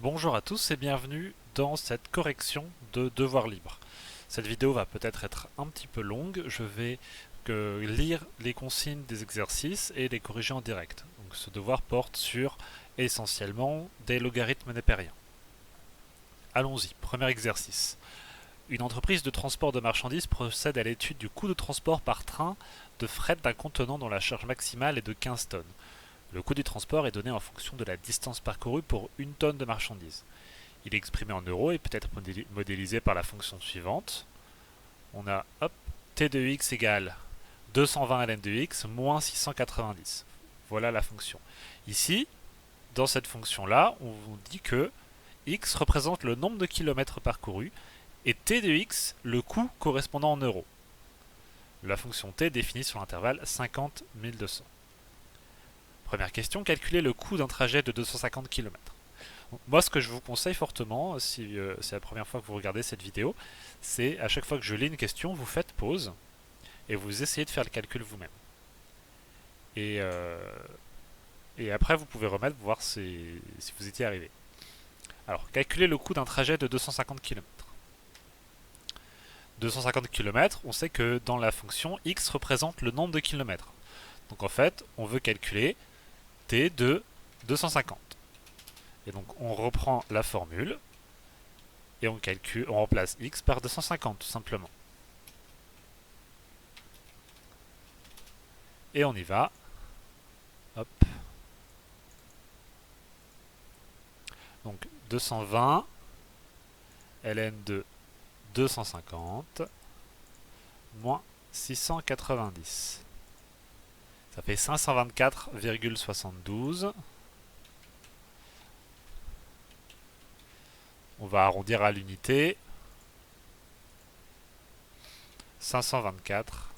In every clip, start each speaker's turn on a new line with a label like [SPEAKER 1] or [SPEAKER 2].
[SPEAKER 1] Bonjour à tous et bienvenue dans cette correction de devoirs libres. Cette vidéo va peut-être être un petit peu longue, je vais lire les consignes des exercices et les corriger en direct. Donc ce devoir porte sur essentiellement des logarithmes népériens. Allons-y, premier exercice. Une entreprise de transport de marchandises procède à l'étude du coût de transport par train de fret d'un contenant dont la charge maximale est de 15 tonnes. Le coût du transport est donné en fonction de la distance parcourue pour une tonne de marchandises. Il est exprimé en euros et peut être modélisé par la fonction suivante. On a t de x égale 220 ln de x moins 690. Voilà la fonction. Ici, dans cette fonction-là, on vous dit que x représente le nombre de kilomètres parcourus et t de x le coût correspondant en euros. La fonction t est définie sur l'intervalle 50-1200. Première question, calculer le coût d'un trajet de 250 km. Moi, ce que je vous conseille fortement, si c'est la première fois que vous regardez cette vidéo, c'est à chaque fois que je lis une question, vous faites pause et vous essayez de faire le calcul vous-même. Et, après, vous pouvez remettre, voir si vous étiez arrivé. Alors, calculer le coût d'un trajet de 250 km. 250 km, on sait que dans la fonction, x représente le nombre de kilomètres. Donc en fait, on veut calculer t de 250. Et donc on reprend la formule et on remplace x par 250 tout simplement. Et on y va. Hop. Donc 220 ln de 250 moins 690. Ça fait 524,72. On va arrondir à l'unité. 524.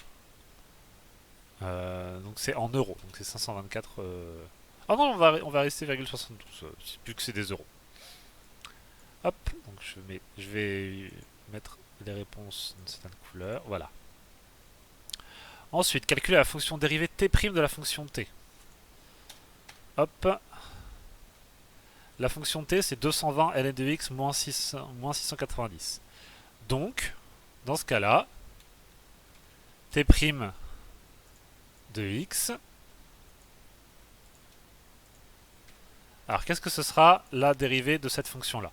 [SPEAKER 1] Donc c'est en euros. Donc c'est 524. Ah non, on va rester 0,72. Vu que c'est des euros. Hop. Donc je vais mettre les réponses d'une certaine couleur. Voilà. Ensuite, calculer la fonction dérivée t' de la fonction t. Hop. La fonction t, c'est 220 ln de x moins 690. Donc, dans ce cas-là, t' de x. Alors, qu'est-ce que ce sera la dérivée de cette fonction-là?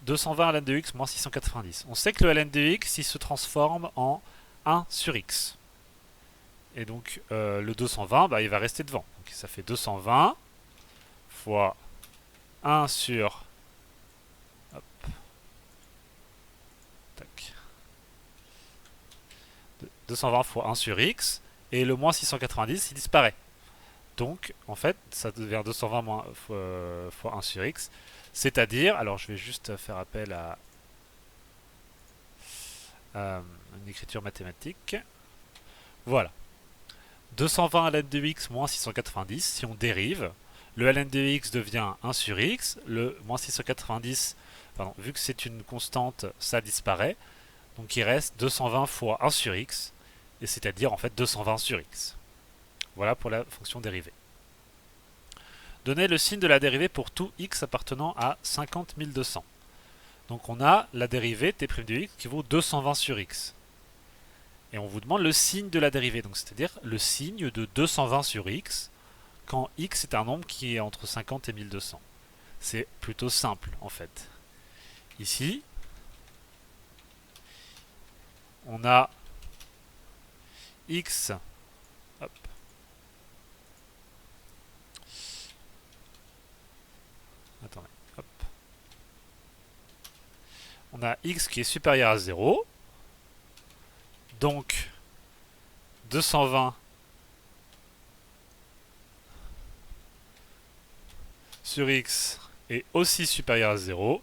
[SPEAKER 1] 220 ln de x moins 690. On sait que le ln de x, il se transforme en 1 sur x. Et donc, le 220, il va rester devant. Donc, ça fait 220 fois 1 sur... Hop. Tac. 220 fois 1 sur x. Et le moins 690, il disparaît. Donc, en fait, ça devient 220 fois 1 sur x. C'est-à-dire, alors je vais juste faire appel à une écriture mathématique. Voilà. 220 ln de x moins 690, si on dérive, le ln de x devient 1 sur x, le moins 690, vu que c'est une constante, ça disparaît. Donc il reste 220 fois 1 sur x, et c'est-à-dire en fait 220 sur x. Voilà pour la fonction dérivée. Donnez le signe de la dérivée pour tout x appartenant à 50 200. Donc on a la dérivée t' de x qui vaut 220 sur x. Et on vous demande le signe de la dérivée, donc c'est-à-dire le signe de 220 sur x quand x est un nombre qui est entre 50 et 1200. C'est plutôt simple en fait. Ici, on a x. Hop. Attendez. Hop. On a x qui est supérieur à 0. Donc, 220 sur x est aussi supérieur à 0.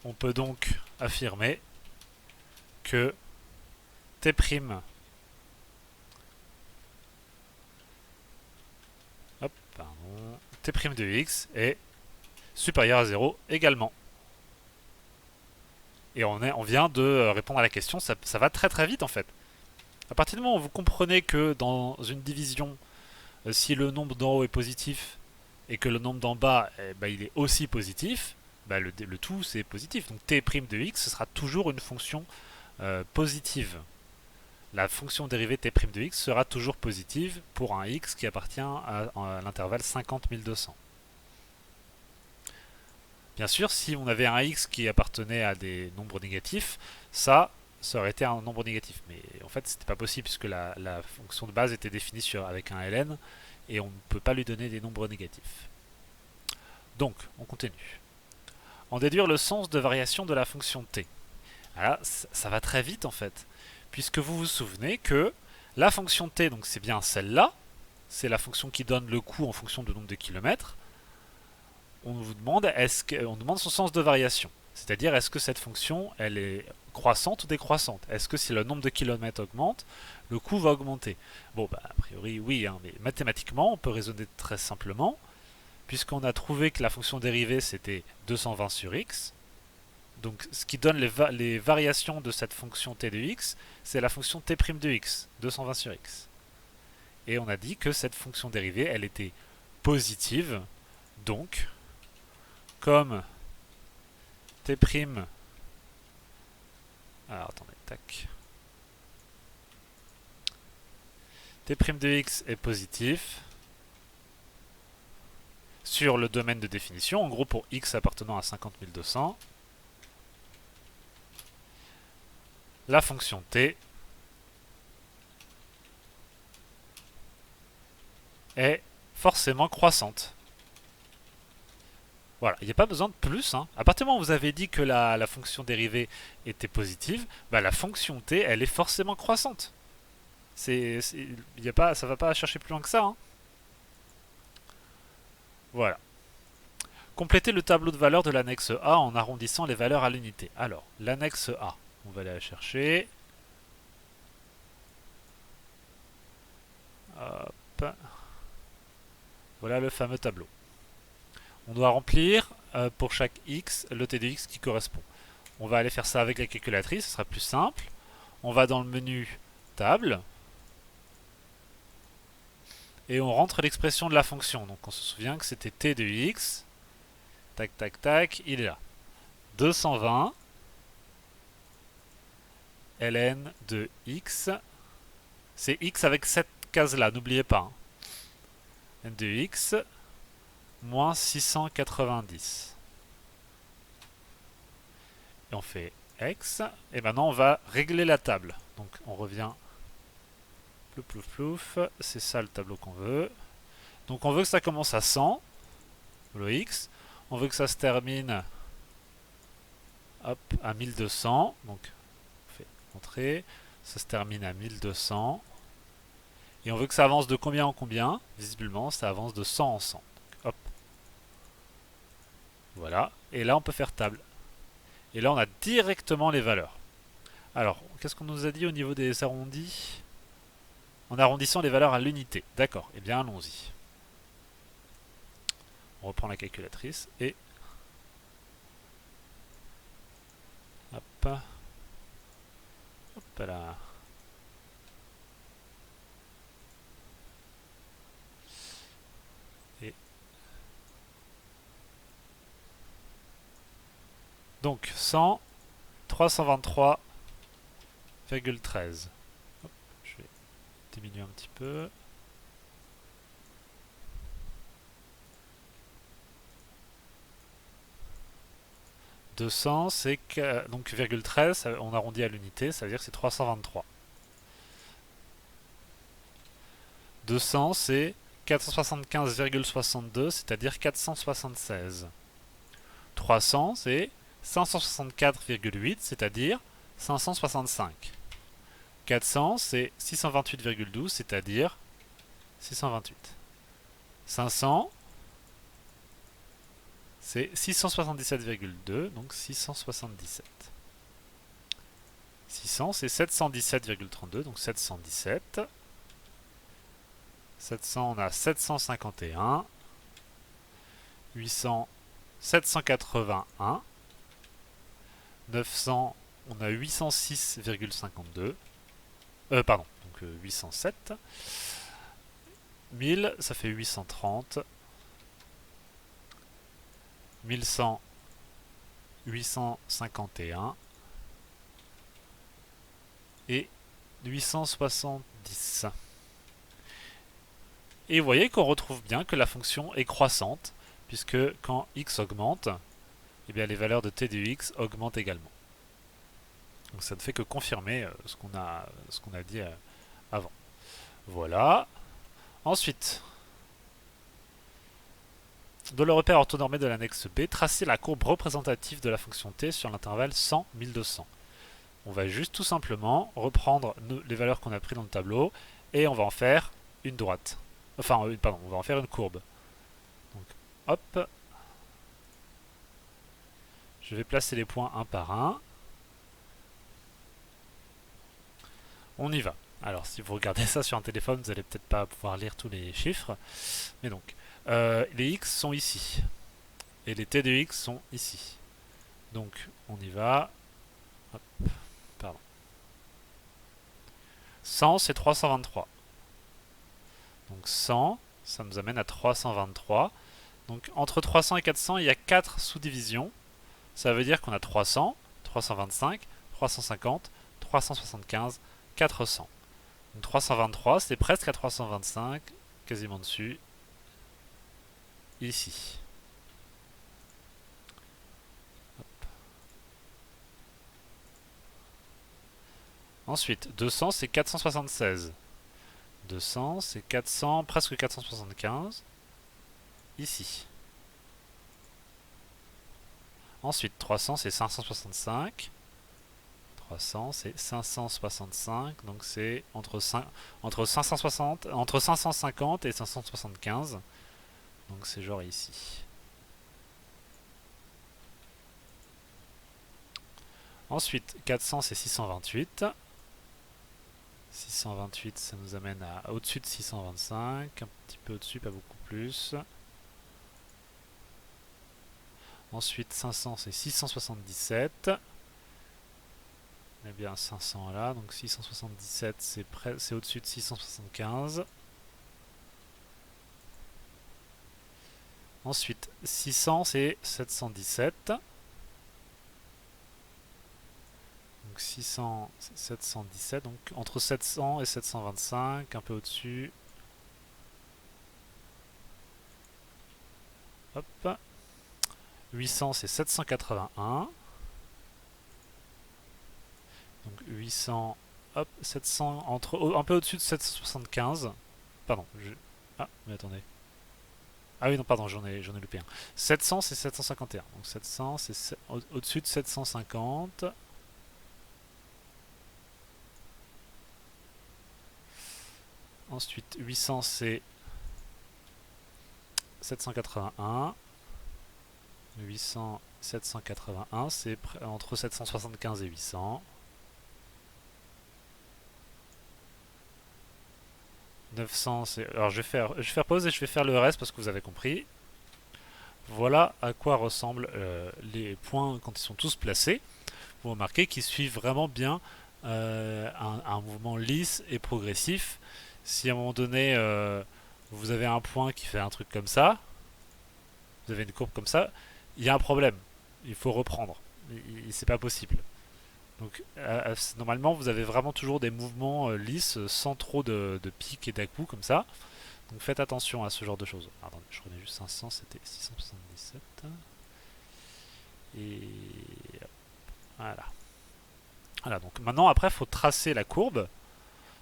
[SPEAKER 1] On peut donc affirmer que t' t' de x est supérieur à 0 également. Et on vient de répondre à la question, ça va très très vite en fait. À partir du moment où vous comprenez que dans une division, Si le nombre d'en haut est positif et que le nombre d'en bas il est aussi positif, le tout c'est positif. Donc t' de x ce sera toujours une fonction positive. La fonction dérivée t' de x sera toujours positive pour un x qui appartient à l'intervalle 50-1200. Bien sûr, si on avait un x qui appartenait à des nombres négatifs, ça aurait été un nombre négatif. Mais en fait, c'était pas possible puisque la fonction de base était définie avec un ln et on ne peut pas lui donner des nombres négatifs. Donc, on continue. En déduire le sens de variation de la fonction t. Là, ça va très vite en fait, puisque vous vous souvenez que la fonction t, donc c'est bien celle-là, c'est la fonction qui donne le coût en fonction du nombre de kilomètres. On vous demande, on demande son sens de variation, c'est-à-dire est-ce que cette fonction elle est croissante ou décroissante. Est-ce que si le nombre de kilomètres augmente, le coût va augmenter? Bon, a priori oui, hein, mais mathématiquement on peut raisonner très simplement, puisqu'on a trouvé que la fonction dérivée c'était 220 sur x. Donc ce qui donne les variations de cette fonction t de x, c'est la fonction t' de x, 220 sur x. Et on a dit que cette fonction dérivée, elle était positive, donc comme t'... Alors attendez, tac. t' de x est positif sur le domaine de définition, en gros pour x appartenant à 50 200, la fonction t est forcément croissante. Voilà, il n'y a pas besoin de plus. Hein. À partir du moment où vous avez dit que la fonction dérivée était positive, la fonction t, elle est forcément croissante. Ça ne va pas chercher plus loin que ça. Hein. Voilà. Complétez le tableau de valeurs de l'annexe A en arrondissant les valeurs à l'unité. Alors, l'annexe A, on va aller la chercher. Hop. Voilà le fameux tableau. On doit remplir pour chaque x le t de x qui correspond. On va aller faire ça avec la calculatrice, ce sera plus simple. On va dans le menu table et on rentre l'expression de la fonction. Donc on se souvient que c'était t de x. Tac, tac, tac, il est là. 220 ln de x. C'est x avec cette case-là, n'oubliez pas. N de x moins 690. Et on fait x. Et maintenant on va régler la table. Donc on revient plouf plouf plouf. C'est ça le tableau qu'on veut. Donc on veut que ça commence à 100. Le x. On veut que ça se termine hop, à 1200. Donc on fait entrée. Ça se termine à 1200. Et on veut que ça avance de combien en combien? Visiblement ça avance de 100 en 100. Donc, hop. Voilà. Et là on peut faire table. Et là on a directement les valeurs. Alors, qu'est-ce qu'on nous a dit au niveau des arrondis? En arrondissant les valeurs à l'unité. D'accord, eh bien allons-y. On reprend la calculatrice et... Hop. Hop là. Et... Donc, 100, 323,13. Je vais diminuer un petit peu. « 200, c'est donc 13, on arrondit à l'unité, ça veut dire que c'est 323. 200, c'est 475,62, c'est-à-dire 476. 300, c'est 564,8, c'est-à-dire 565. 400, c'est 628,12, c'est-à-dire 628. 500, c'est 677,2, donc 677. 600, c'est 717,32, donc 717. 700, on a 751. 800, 781. 900, on a 806,52. Pardon, donc 807. 1000, ça fait 830. 1100, 851. Et 870. Et vous voyez qu'on retrouve bien que la fonction est croissante, puisque quand x augmente, eh bien les valeurs de t de x augmentent également. Donc ça ne fait que confirmer ce qu'on a dit avant. Voilà. Ensuite, dans le repère orthonormé de l'annexe B, tracez la courbe représentative de la fonction t sur l'intervalle 100-1200. On va juste tout simplement reprendre les valeurs qu'on a prises dans le tableau et on va en faire une droite. Enfin, pardon, on va en faire une courbe. Donc, hop. Je vais placer les points un par un. On y va. Alors, si vous regardez ça sur un téléphone, vous n'allez peut-être pas pouvoir lire tous les chiffres. Mais donc, les x sont ici. Et les t de x sont ici. Donc, on y va. Hop, pardon. 100, c'est 323. Donc 100, ça nous amène à 323. Donc entre 300 et 400, il y a 4 sous-divisions. Ça veut dire qu'on a 300, 325, 350, 375, 400. Donc 323, c'est presque à 325, quasiment dessus, ici. Hop. Ensuite, 200, c'est 476. 200, c'est 400, presque 475, ici. Ensuite, 300, c'est 565. 300, c'est 565. Donc c'est entre 550 et 575. Donc c'est genre ici. Ensuite, 400, c'est 628. 628, ça nous amène à au-dessus de 625. Un petit peu au-dessus, pas beaucoup plus. Ensuite, 500, c'est 677. Eh bien, 500 là, donc 677, c'est au-dessus de 675. Ensuite, 600, c'est 717. Donc 600, c'est 717, donc entre 700 et 725, un peu au-dessus. Hop. 800, c'est 781. Donc 800, hop, 700, un peu au-dessus de 775. Pardon, ah, mais attendez. Ah oui, non, pardon, j'en ai loupé un. 700, c'est 751. Donc 700, c'est au-dessus de 750. Ensuite, 800, c'est 781. 800, 781, c'est entre 775 et 800. 900, c'est... Alors je vais faire pause et je vais faire le reste parce que vous avez compris. Voilà à quoi ressemblent les points quand ils sont tous placés. Vous remarquez qu'ils suivent vraiment bien un mouvement lisse et progressif. Si à un moment donné vous avez un point qui fait un truc comme ça, vous avez une courbe comme ça, il y a un problème. Il faut reprendre. C'est pas possible. Donc normalement vous avez vraiment toujours des mouvements lisses sans trop de pics et d'à-coups comme ça. Donc faites attention à ce genre de choses. Pardon, je connais juste 500, c'était 677. Et voilà. Voilà, donc maintenant après il faut tracer la courbe.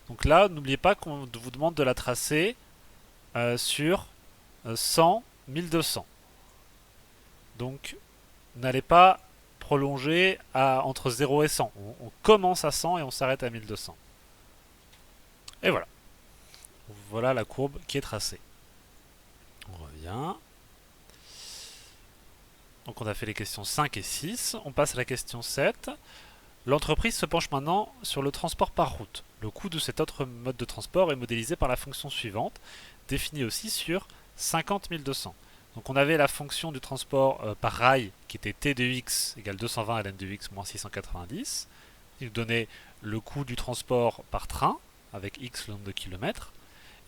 [SPEAKER 1] Donc là, n'oubliez pas qu'on vous demande de la tracer sur 100, 1200. Donc n'allez pas prolonger entre 0 et 100. On commence à 100 et on s'arrête à 1200. Et voilà. Voilà la courbe qui est tracée. On revient. Donc on a fait les questions 5 et 6. On passe à la question 7. L'entreprise se penche maintenant sur le transport par route. Le coût de cet autre mode de transport est modélisé par la fonction suivante, définie aussi sur 50 200. Donc on avait la fonction du transport par rail qui était t de x égale 220 ln de x moins 690. Il nous donnait le coût du transport par train avec x le nombre de kilomètres.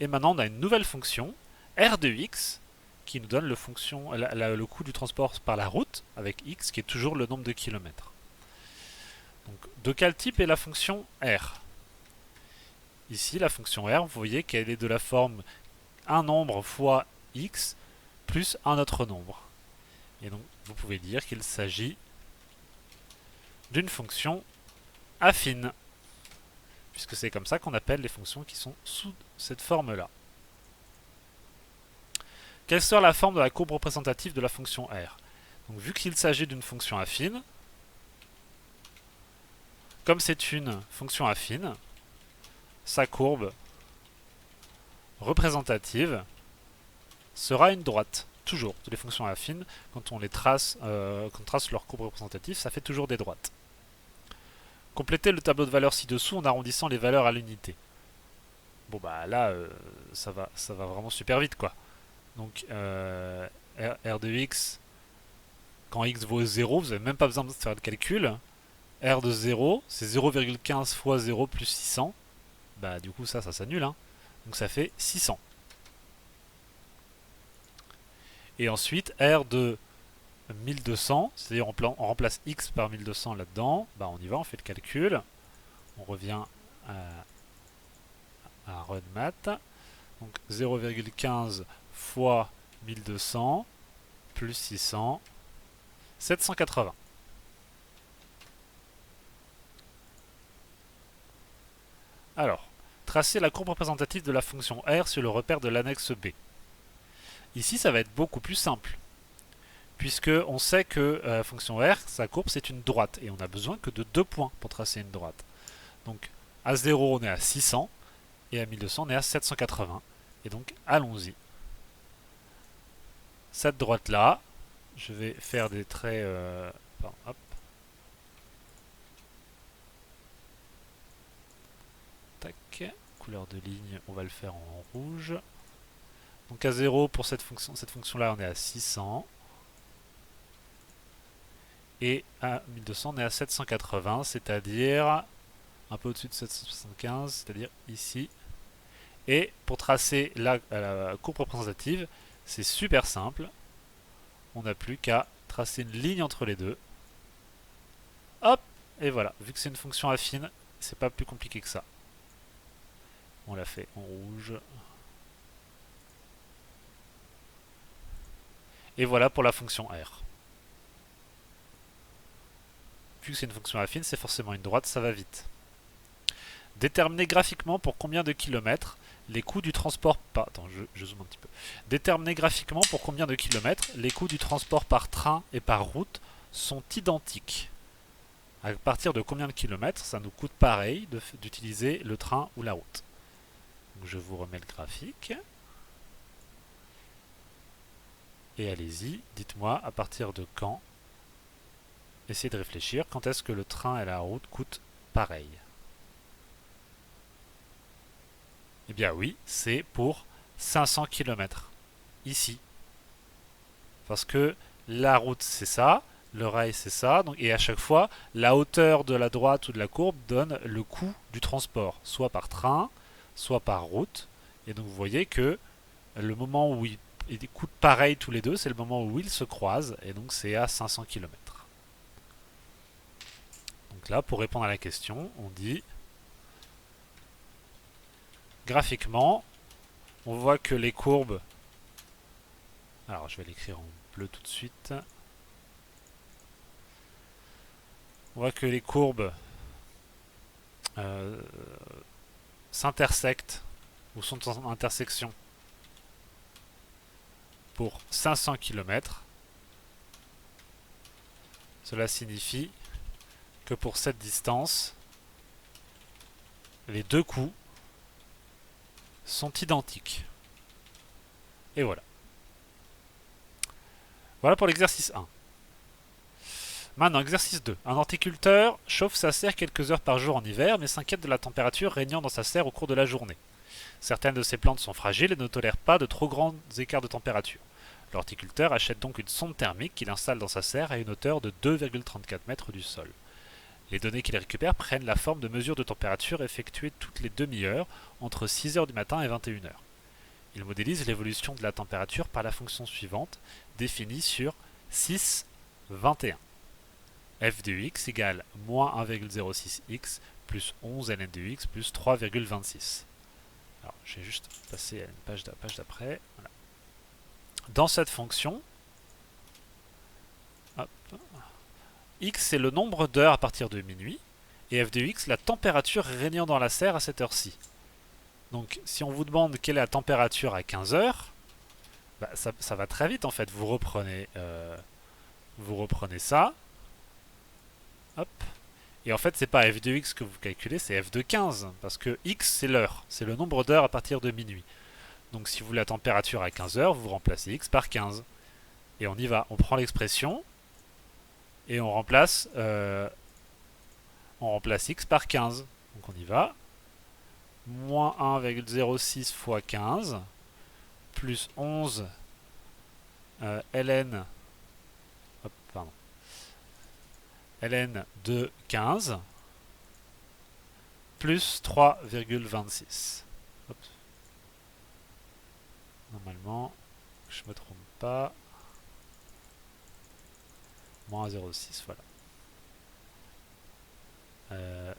[SPEAKER 1] Et maintenant, on a une nouvelle fonction, R de x, qui nous donne le coût du transport par la route, avec x, qui est toujours le nombre de kilomètres. Donc, de quel type est la fonction R? Ici, la fonction R, vous voyez qu'elle est de la forme un nombre fois x plus un autre nombre. Et donc, vous pouvez dire qu'il s'agit d'une fonction affine, puisque c'est comme ça qu'on appelle les fonctions qui sont sous cette forme-là. Quelle sera la forme de la courbe représentative de la fonction R? Donc, vu qu'il s'agit d'une fonction affine, comme c'est une fonction affine, sa courbe représentative sera une droite. Toujours, toutes les fonctions affines, quand on trace leur courbe représentative, ça fait toujours des droites. Complétez le tableau de valeurs ci-dessous en arrondissant les valeurs à l'unité. Bon bah là, ça va vraiment super vite quoi. Donc R de x, quand x vaut 0, vous n'avez même pas besoin de faire le calcul. R de 0, c'est 0,15 fois 0 plus 600. Bah du coup ça s'annule, hein. Donc ça fait 600. Et ensuite R de 1200, c'est-à-dire on remplace x par 1200 là-dedans, bah on y va, on fait le calcul. On revient à run math. Donc 0,15 fois 1200 plus 600, 780. Alors, tracer la courbe représentative de la fonction R sur le repère de l'annexe B. Ici, ça va être beaucoup plus simple, puisque on sait que la fonction R, sa courbe, c'est une droite, et on a besoin que de 2 points pour tracer une droite. Donc, à 0, on est à 600, et à 1200, on est à 780. Et donc, allons-y. Cette droite-là, je vais faire des traits... hop. Tac. Couleur de ligne, on va le faire en rouge. Donc à 0, pour cette fonction-là, on est à 600. Et à 1200, on est à 780, c'est-à-dire un peu au-dessus de 775, c'est-à-dire ici. Et pour tracer la courbe représentative, c'est super simple. On n'a plus qu'à tracer une ligne entre les deux. Hop! Et voilà, vu que c'est une fonction affine, c'est pas plus compliqué que ça. On l'a fait en rouge. Et voilà pour la fonction R. Vu que c'est une fonction affine, c'est forcément une droite, ça va vite. Déterminer graphiquement pour combien de kilomètres les coûts du transport par... Attends, je zoome un petit peu. Déterminer graphiquement pour combien de kilomètres les coûts du transport par train et par route sont identiques. À partir de combien de kilomètres ça nous coûte pareil d'utiliser le train ou la route. Donc je vous remets le graphique. Et allez-y, dites-moi à partir de quand. Essayez de réfléchir, quand est-ce que le train et la route coûtent pareil? Eh bien oui, c'est pour 500 km. Ici. Parce que la route c'est ça, le rail c'est ça, donc, et à chaque fois, la hauteur de la droite ou de la courbe donne le coût du transport, soit par train, soit par route. Et donc vous voyez que le moment où ils coûtent pareil tous les deux, c'est le moment où ils se croisent, et donc c'est à 500 km. Donc là, pour répondre à la question, on dit graphiquement, on voit que les courbes... Alors, je vais l'écrire en bleu tout de suite. On voit que les courbes s'intersectent ou sont en intersection pour 500 km. Cela signifie que pour cette distance, les deux coûts sont identiques. Et voilà. Voilà pour l'exercice 1. Maintenant, exercice 2. Un horticulteur chauffe sa serre quelques heures par jour en hiver, mais s'inquiète de la température régnant dans sa serre au cours de la journée. Certaines de ses plantes sont fragiles et ne tolèrent pas de trop grands écarts de température. L'horticulteur achète donc une sonde thermique qu'il installe dans sa serre à une hauteur de 2,34 mètres du sol. Les données qu'il récupère prennent la forme de mesures de température effectuées toutes les demi-heures entre 6h du matin et 21h. Il modélise l'évolution de la température par la fonction suivante, définie sur 6, 21. f de x égale moins 1,06x plus 11 ln de x plus 3,26. Alors, je vais juste passer à une page d'après. Voilà. Dans cette fonction, hop, x c'est le nombre d'heures à partir de minuit, et f de x la température régnant dans la serre à cette heure-ci. Donc si on vous demande quelle est la température à 15 heures, bah, ça va très vite en fait. Vous reprenez ça, hop, et en fait c'est pas f de x que vous calculez, c'est f de 15, parce que x c'est l'heure, c'est le nombre d'heures à partir de minuit. Donc si vous voulez la température à 15 heures, vous remplacez x par 15. Et on y va, on prend l'expression, et on remplace x par 15. Donc on y va. Moins 1,06 fois 15, plus 11 ln, hop, pardon, ln de 15, plus 3,26. Normalement, je ne me trompe pas. Moins 0,6, voilà.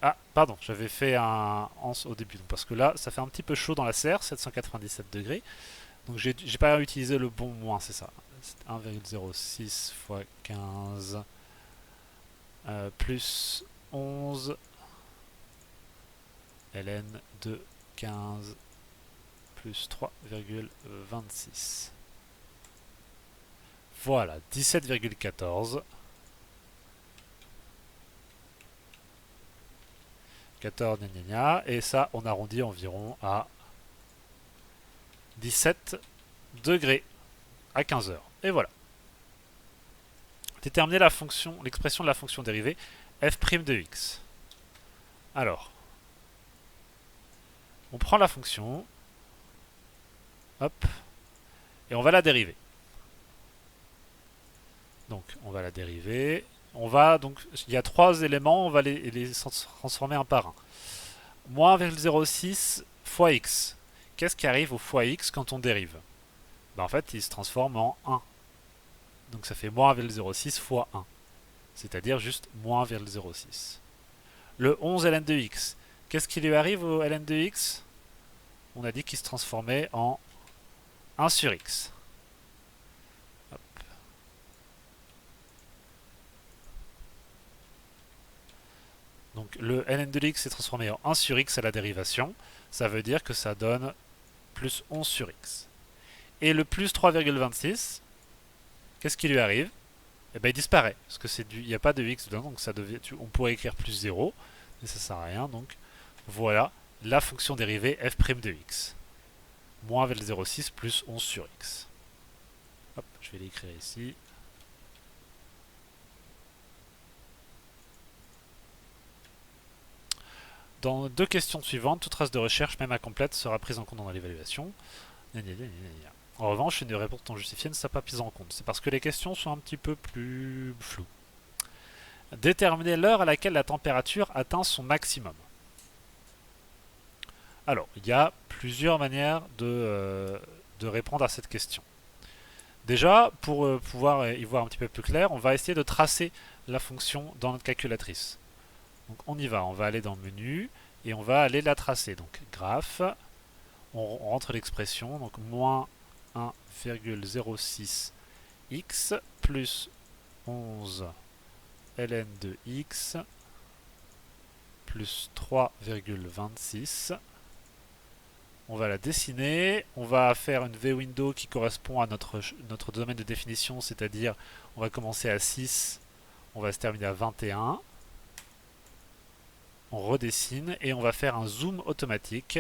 [SPEAKER 1] Ah, pardon, j'avais fait un ans au début, donc parce que là, ça fait un petit peu chaud dans la serre, 797 degrés. Donc j'ai pas utilisé le bon moins, c'est ça. 1,06 fois 15 plus 11 ln de 15 plus 3,26. Voilà, 17,14. 14, gna gna gna, et ça, on arrondit environ à 17 degrés à 15 heures. Et voilà. Déterminer l'expression de la fonction dérivée f' de x. Alors, on prend la fonction, hop, et on va la dériver. Donc, on va la dériver. Donc, il y a 3 éléments, on va les transformer un par un. Moins 1,06 fois x. Qu'est-ce qui arrive au fois x quand on dérive? En fait, il se transforme en 1. Donc ça fait moins 1,06 fois 1. C'est-à-dire juste moins 1,06. Le 11 ln de x. Qu'est-ce qui lui arrive au ln de x? On a dit qu'il se transformait en 1 sur x. Hop. Donc le ln de x s'est transformé en 1 sur x à la dérivation. Ça veut dire que ça donne plus 11 sur x. Et le plus 3,26, qu'est-ce qui lui arrive? Eh ben, il disparaît, parce que il n'y a pas de x dedans, donc on pourrait écrire plus 0, mais ça sert à rien. Donc voilà la fonction dérivée f' de x. Moins 1,06 plus 11 sur x. Hop, je vais l'écrire ici. Dans 2 questions suivantes, toute trace de recherche, même incomplète, sera prise en compte dans l'évaluation. En revanche, une réponse non justifiée ne sera pas prise en compte. C'est parce que les questions sont un petit peu plus floues. Déterminer l'heure à laquelle la température atteint son maximum. Alors, il y a plusieurs manières de répondre à cette question. Déjà, pour pouvoir y voir un petit peu plus clair, on va essayer de tracer la fonction dans notre calculatrice. Donc on y va, on va aller dans le menu et on va aller la tracer. Donc graphe, on rentre l'expression, donc moins 1,06 x plus 11 ln de x plus 3,26. On va la dessiner, on va faire une V-window qui correspond à notre domaine de définition, c'est-à-dire on va commencer à 6, on va se terminer à 21. On redessine et on va faire un zoom automatique.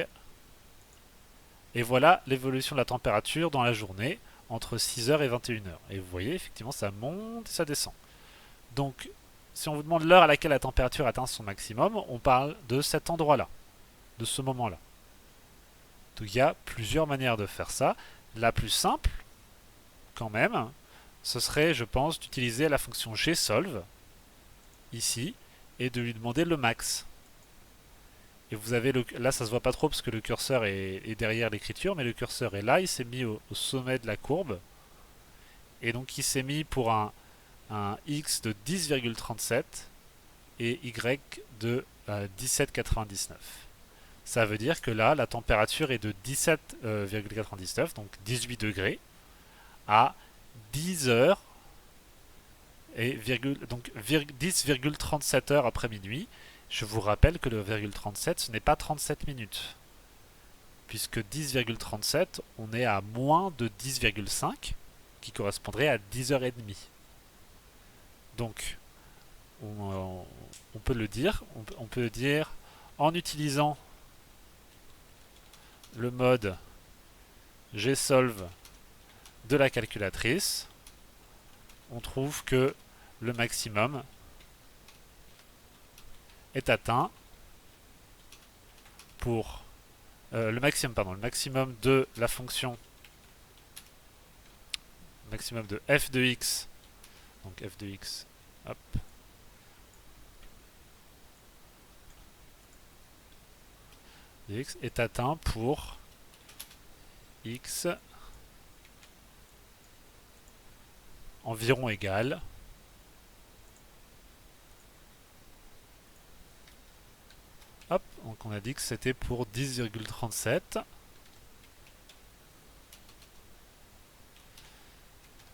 [SPEAKER 1] Et voilà l'évolution de la température dans la journée entre 6h et 21h. Et vous voyez, effectivement, ça monte et ça descend. Donc, si on vous demande l'heure à laquelle la température atteint son maximum, on parle de cet endroit-là, de ce moment-là. Donc, il y a plusieurs manières de faire ça. La plus simple, quand même, ce serait, je pense, d'utiliser la fonction gsolve, ici, et de lui demander le max. Et vous avez là, ça se voit pas trop parce que le curseur est derrière l'écriture, mais le curseur est là, il s'est mis au sommet de la courbe. Et donc il s'est mis pour un x de 10,37 et y de 17,99. Ça veut dire que là, la température est de 17,99, donc 18 degrés, à 10 heures et donc 10,37 heures après minuit. Je vous rappelle que le virgule 37, ce n'est pas 37 minutes. Puisque 10,37, on est à moins de 10,5, qui correspondrait à 10h30. Donc, on peut le dire, on peut le dire en utilisant le mode gsolve de la calculatrice. On trouve que le maximum est atteint pour le maximum de la fonction maximum de f de x, donc f de x, hop, de x est atteint pour x environ égal hop, donc on a dit que c'était pour 10,37,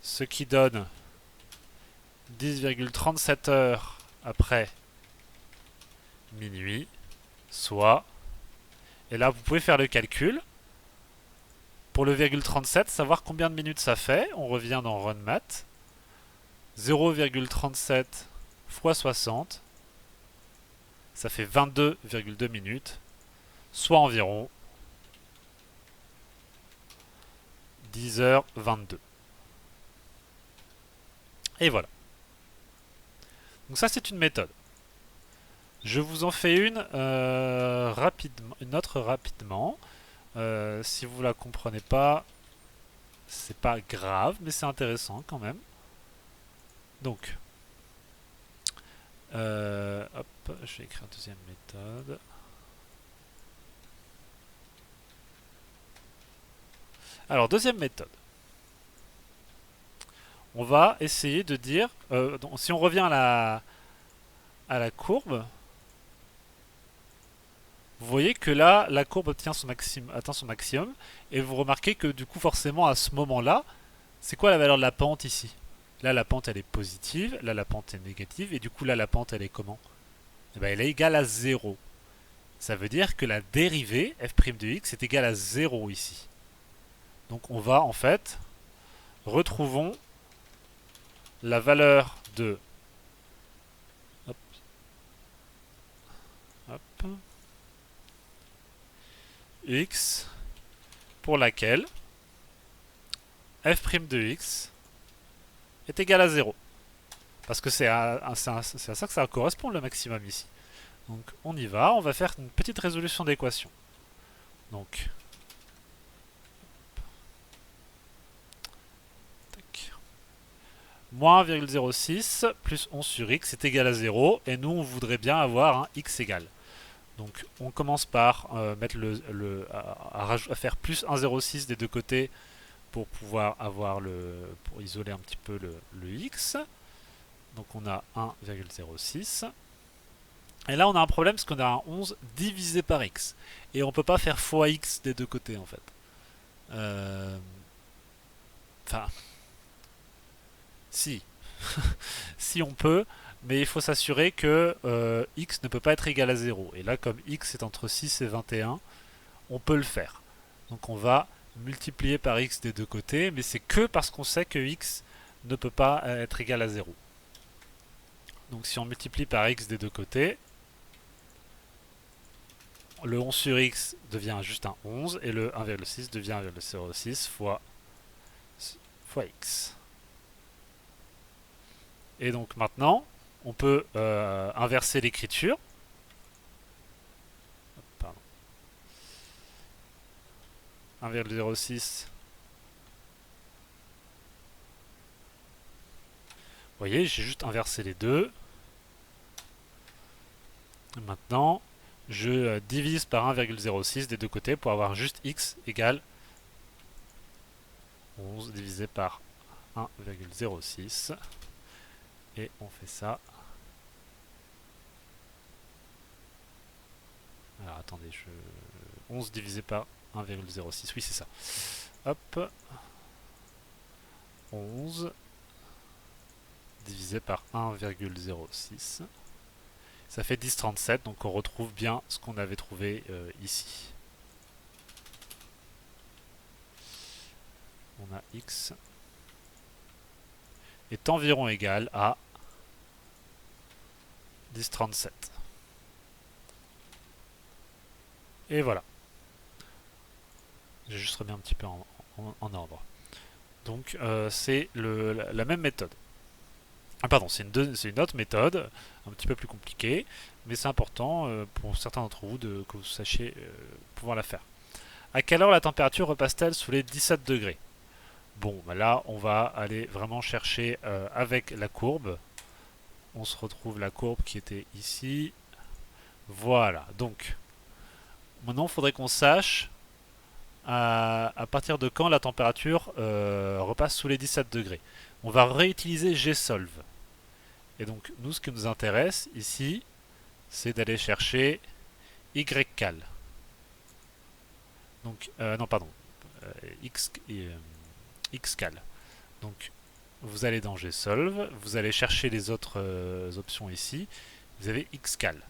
[SPEAKER 1] ce qui donne 10,37 heures après minuit, soit, et là vous pouvez faire le calcul, pour le virgule 37, savoir combien de minutes ça fait, on revient dans Run Math, 0,37 fois 60, ça fait 22,2 minutes, soit environ 10h22. Et voilà. Donc ça c'est une méthode. Je vous en fais une autre rapidement. Si vous la comprenez pas, c'est pas grave, mais c'est intéressant quand même. Donc, hop, je vais écrire une deuxième méthode. Alors, deuxième méthode. On va essayer de dire, donc, si on revient à la courbe, vous voyez que là, la courbe atteint son maximum, et vous remarquez que du coup, forcément, à ce moment-là, c'est quoi la valeur de la pente ici? Là, la pente, elle est positive, là, la pente est négative, et du coup, là, la pente, elle est comment? Eh bien, elle est égale à 0. Ça veut dire que la dérivée, f' de x, est égale à 0 ici. Donc, on va, en fait, retrouvons la valeur de hop, hop, x pour laquelle f' de x est égal à 0. Parce que c'est à ça que ça correspond le maximum ici. Donc on y va, on va faire une petite résolution d'équation. Donc, tac. Moins 1,06 plus 11 sur x est égal à 0. Et nous, on voudrait bien avoir un x égal. Donc on commence par mettre à faire plus 1,06 des deux côtés pour pouvoir avoir pour isoler un petit peu le x. Donc on a 1,06. Et là on a un problème parce qu'on a un 11 divisé par x. Et on ne peut pas faire fois x des deux côtés en fait. Enfin, si. Si on peut, mais il faut s'assurer que x ne peut pas être égal à 0. Et là comme x est entre 6 et 21, on peut le faire. Donc on va multiplier par x des deux côtés, mais c'est que parce qu'on sait que x ne peut pas être égal à 0. Donc si on multiplie par x des deux côtés, le 11 sur x devient juste un 11 et le 1,6 devient 1,06 fois x. Et donc maintenant, on peut inverser l'écriture. 1,06. Vous voyez, j'ai juste inversé les deux. Et maintenant, je divise par 1,06 des deux côtés pour avoir juste x égale 11 divisé par 1,06. Et on fait ça. Alors attendez, 11 divisé par 1,06, oui c'est ça. Hop. 11 divisé par 1,06. Ça fait 10,37, donc on retrouve bien ce qu'on avait trouvé ici. On a x est environ égal à 10,37. Et voilà. J'ai juste remis un petit peu en ordre. Donc c'est la même méthode. Ah pardon, c'est une autre méthode, un petit peu plus compliquée, mais c'est important pour certains d'entre vous que vous sachiez pouvoir la faire. À quelle heure la température repasse-t-elle sous les 17 degrés? Bon, bah là, on va aller vraiment chercher avec la courbe. On se retrouve la courbe qui était ici. Voilà, donc, maintenant, il faudrait qu'on sache à partir de quand la température repasse sous les 17 degrés. On va réutiliser Gsolve. Et donc, nous, ce qui nous intéresse ici, c'est d'aller chercher YCal. Donc, non, pardon, Xcal. Donc, vous allez dans Gsolve, vous allez chercher les autres options ici, vous avez Xcal.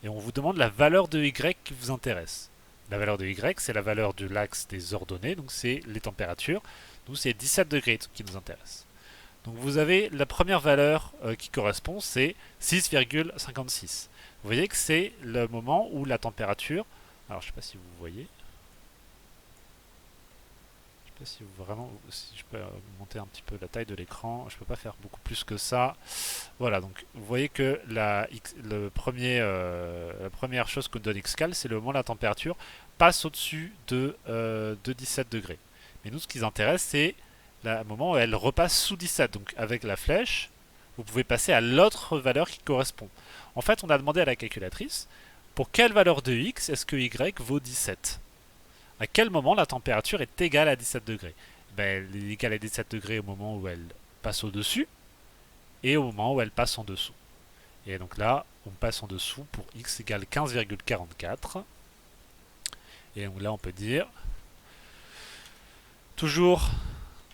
[SPEAKER 1] Et on vous demande la valeur de Y qui vous intéresse. La valeur de Y, c'est la valeur de l'axe des ordonnées, donc c'est les températures. Nous, c'est 17 degrés qui nous intéresse. Donc vous avez la première valeur qui correspond, c'est 6,56. Vous voyez que c'est le moment où la température, alors je ne sais pas si vous voyez, je ne sais pas si vous vraiment, si je peux augmenter un petit peu la taille de l'écran, je ne peux pas faire beaucoup plus que ça. Voilà, donc vous voyez que la première chose que nous donne Xcal, c'est le moment où la température passe au-dessus de 17 degrés. Mais nous, ce qui nous intéresse, c'est le moment où elle repasse sous 17. Donc avec la flèche, vous pouvez passer à l'autre valeur qui correspond. En fait, on a demandé à la calculatrice, pour quelle valeur de x est-ce que y vaut 17? À quel moment la température est égale à 17 degrés? Ben, elle est égale à 17 degrés au moment où elle passe au-dessus et au moment où elle passe en dessous. Et donc là, on passe en dessous pour x égale 15,44. Et donc là, on peut dire, toujours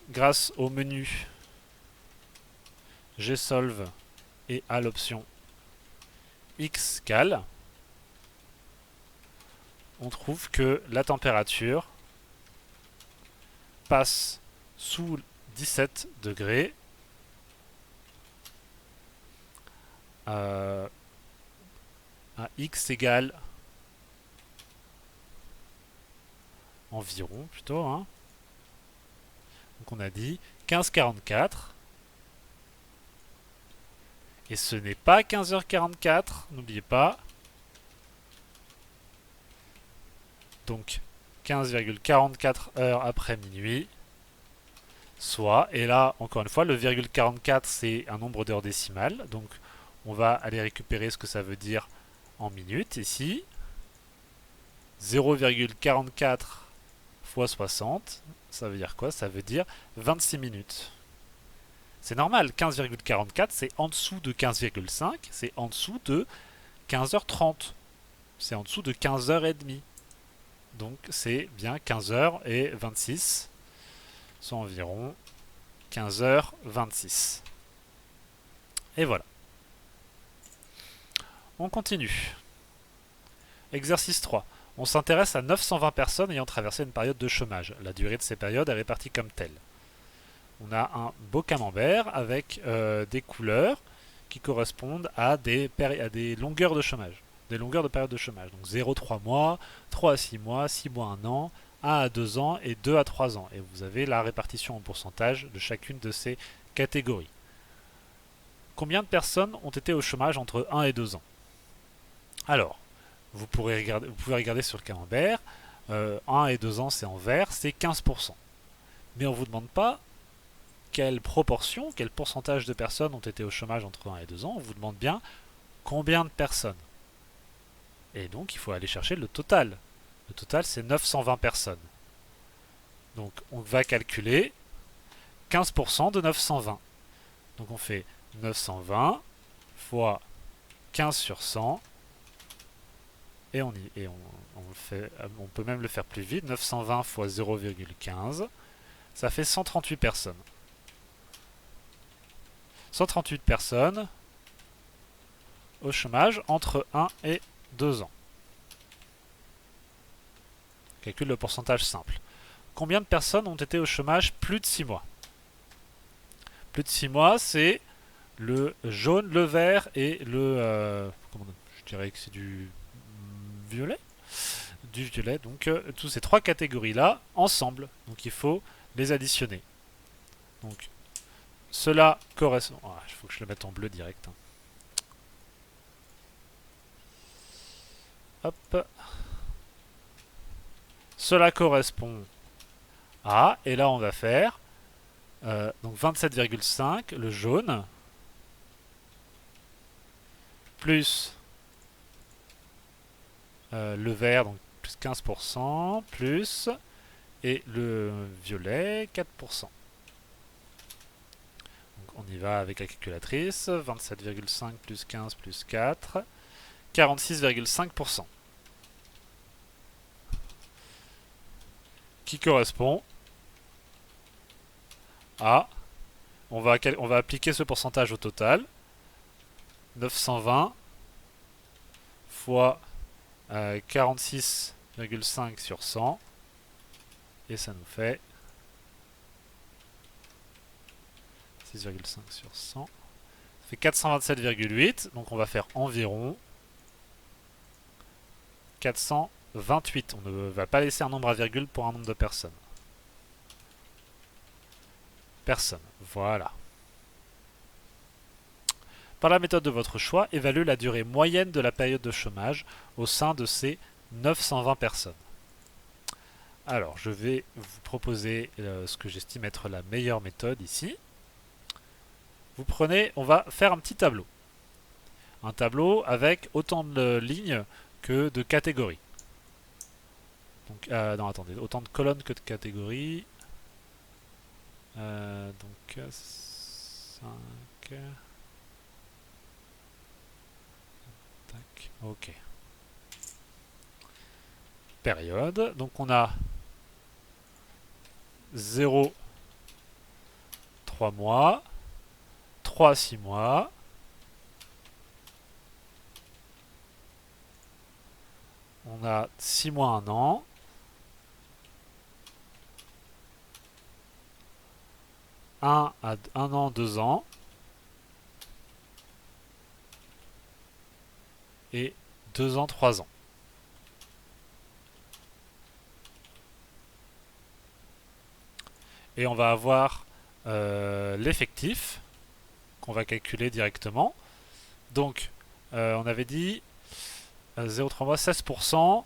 [SPEAKER 1] grâce au menu Gsolve et à l'option Xcal, on trouve que la température passe sous 17 degrés à x égale environ plutôt, hein. Donc on a dit 15,44. Et ce n'est pas 15h44, n'oubliez pas. Donc 15,44 heures après minuit. Soit, et là encore une fois, le virgule 44 c'est un nombre d'heures décimales. Donc on va aller récupérer ce que ça veut dire en minutes ici. 0,44 fois 60, ça veut dire quoi? Ça veut dire 26 minutes. C'est normal, 15,44 c'est en dessous de 15,5, c'est en dessous de 15h30. C'est en dessous de 15h30. Donc c'est bien 15h26, soit environ 15h26. Et voilà. On continue. Exercice 3. On s'intéresse à 920 personnes ayant traversé une période de chômage. La durée de ces périodes est répartie comme telle. On a un beau camembert avec des couleurs qui correspondent à des longueurs de chômage, des longueurs de période de chômage. Donc 0 à 3 mois, 3 à 6 mois, 6 mois à 1 an, 1 à 2 ans et 2 à 3 ans. Et vous avez la répartition en pourcentage de chacune de ces catégories. Combien de personnes ont été au chômage entre 1 et 2 ans? Alors, vous pouvez regarder sur le camembert, 1 et 2 ans c'est en vert, c'est 15%. Mais on ne vous demande pas quelle proportion, quel pourcentage de personnes ont été au chômage entre 1 et 2 ans, on vous demande bien combien de personnes. Et donc il faut aller chercher le total. Le total c'est 920 personnes. Donc on va calculer 15% de 920. Donc on fait 920 fois 15 sur 100. Et on peut même le faire plus vite. 920 fois 0,15. Ça fait 138 personnes. 138 personnes au chômage entre 1 et 2 ans. Calcule le pourcentage simple. Combien de personnes ont été au chômage plus de 6 mois? Plus de 6 mois, c'est le jaune, le vert et le... je dirais que c'est du violet. Du violet, donc tous ces trois catégories-là, ensemble. Donc il faut les additionner. Donc cela correspond... il faut que je le mette en bleu direct. Hop. Cela correspond à... Et là on va faire... donc 27,5, le jaune, plus le vert, donc plus 15%, plus, et le violet, 4%. Donc on y va avec la calculatrice, 27,5 plus 15 plus 4, 46,5%. Qui correspond à... On va appliquer ce pourcentage au total. 920 fois 46,5 sur 100. Et ça nous fait 6,5 sur 100. Ça fait 427,8. Donc on va faire environ 428. On ne va pas laisser un nombre à virgule pour un nombre de personnes. Personnes. Voilà. Par la méthode de votre choix, évaluez la durée moyenne de la période de chômage au sein de ces 920 personnes. Alors, je vais vous proposer ce que j'estime être la meilleure méthode ici. Vous prenez, on va faire un petit tableau. Un tableau avec autant de lignes que de catégories. Donc, non, attendez, autant de colonnes que de catégories. Donc, 5... Tac, ok. Période. Donc on a 0, 3 mois, 3, 6 mois, on a 6 mois, 1 an, 1 à 1 an, 2 ans, et 2 ans, 3 ans. Et on va avoir l'effectif qu'on va calculer directement. Donc, on avait dit 0,3 mois, 16%.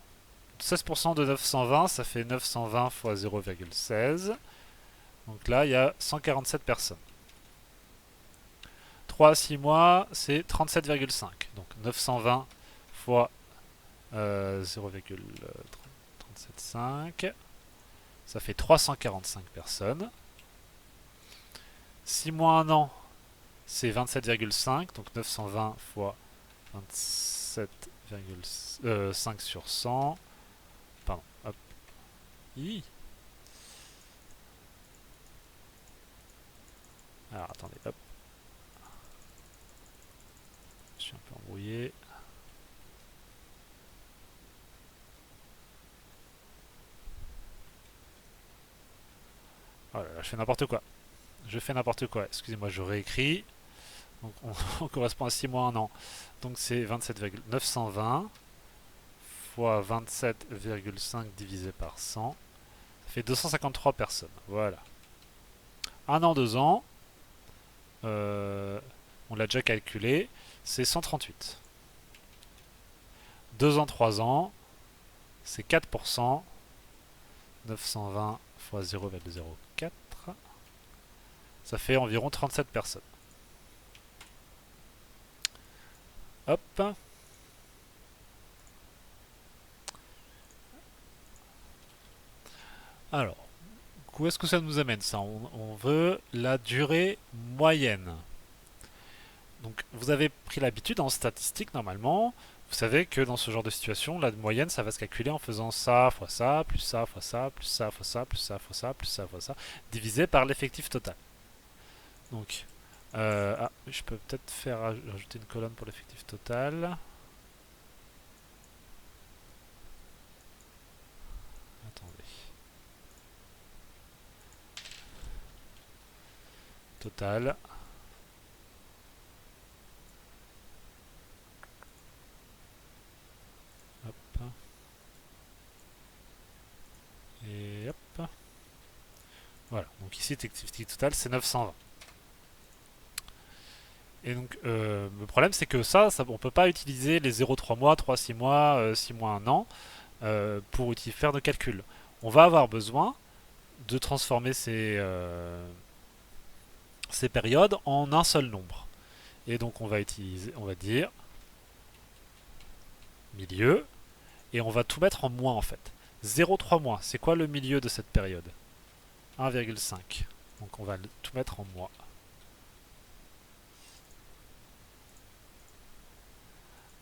[SPEAKER 1] 16% de 920, ça fait 920 fois 0,16. Donc là, il y a 147 personnes. 3 à 6 mois, c'est 37,5. Donc 920 fois 0,375. Ça fait 345 personnes. 6 mois, 1 an, c'est 27,5. Donc 920 fois 27,5 sur 100. Pardon. Hop. Alors attendez, hop. Je suis un peu embrouillé. Oh là là, je fais n'importe quoi. Excusez-moi, je réécris. Donc on correspond à 6 mois, 1 an. Donc c'est 27,920 fois 27,5 divisé par 100. Ça fait 253 personnes. Voilà. 1 an, 2 ans. On l'a déjà calculé. C'est 138. 2 ans, 3 ans. C'est 4%. 920 fois 0,04. Ça fait environ 37 personnes. Hop. Alors, où est-ce que ça nous amène ça? On veut la durée moyenne. Donc vous avez pris l'habitude en statistique normalement, vous savez que dans ce genre de situation, la moyenne ça va se calculer en faisant ça fois ça, plus ça fois ça, plus ça fois ça, plus ça fois ça, plus ça fois ça, divisé par l'effectif total. Donc, je peux peut-être faire rajouter une colonne pour l'effectif total. Attendez. Total. Hop. Et hop. Voilà. Donc ici, l'effectif total, c'est 920. Et donc, le problème, c'est que on peut pas utiliser les 0,3 mois, 3, 6 mois, 6 mois, 1 an pour faire nos calculs. On va avoir besoin de transformer ces périodes en un seul nombre. Et donc, on va dire milieu, et on va tout mettre en moins en fait. 0,3 mois, c'est quoi le milieu de cette période? 1,5. Donc, on va tout mettre en mois.